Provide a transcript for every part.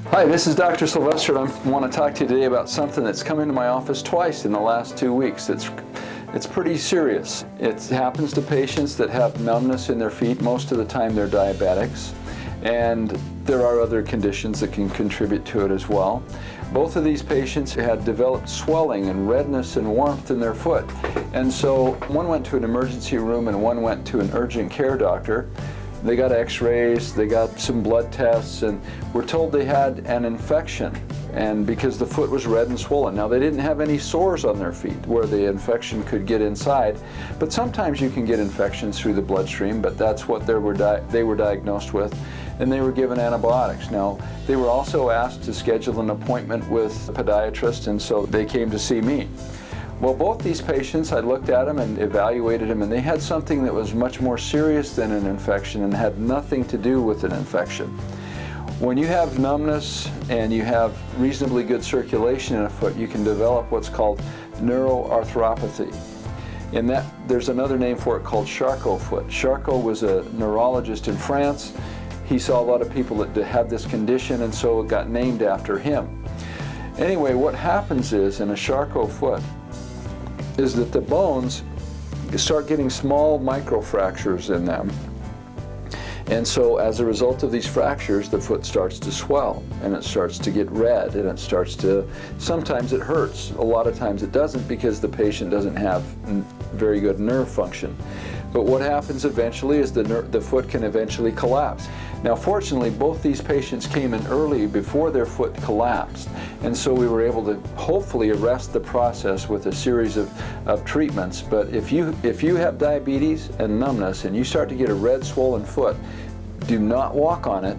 Hi, this is Dr. Sylvester, and I want to talk to you today about something that's come into my office twice in the last 2 weeks. It's pretty serious. It happens to patients that have numbness in their feet. Most of the time they're diabetics, and there are other conditions that can contribute to it as well. Both of these patients had developed swelling and redness and warmth in their foot, and so one went to an emergency room and one went to an urgent care doctor. They got x-rays, they got some blood tests, and were told they had an infection, and because the foot was red and swollen. Now, they didn't have any sores on their feet where the infection could get inside, but sometimes you can get infections through the bloodstream, but that's what they were diagnosed with, and they were given antibiotics. Now, they were also asked to schedule an appointment with a podiatrist, and so they came to see me. Well, both these patients, I looked at them and evaluated them, and they had something that was much more serious than an infection and had nothing to do with an infection. When you have numbness and you have reasonably good circulation in a foot, you can develop what's called neuroarthropathy. And there's another name for it called Charcot foot. Charcot was a neurologist in France. He saw a lot of people that had this condition, and so it got named after him. Anyway, what happens is in a Charcot foot is that the bones start getting small microfractures in them. And so as a result of these fractures, the foot starts to swell, and it starts to get red, and it starts to, sometimes it hurts. A lot of times it doesn't, because the patient doesn't have very good nerve function. But what happens eventually is the foot can eventually collapse. Now, fortunately, both these patients came in early before their foot collapsed, and so we were able to hopefully arrest the process with a series of treatments. But if you have diabetes and numbness and you start to get a red, swollen foot, do not walk on it,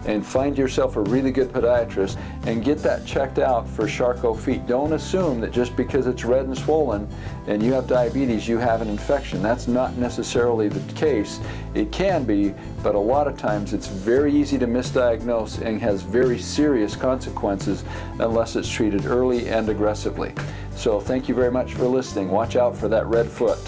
and find yourself a really good podiatrist and get that checked out for Charcot feet. Don't assume that just because it's red and swollen and you have diabetes, you have an infection. That's not necessarily the case. It can be, but a lot of times it's very easy to misdiagnose and has very serious consequences unless it's treated early and aggressively. So thank you very much for listening. Watch out for that red foot.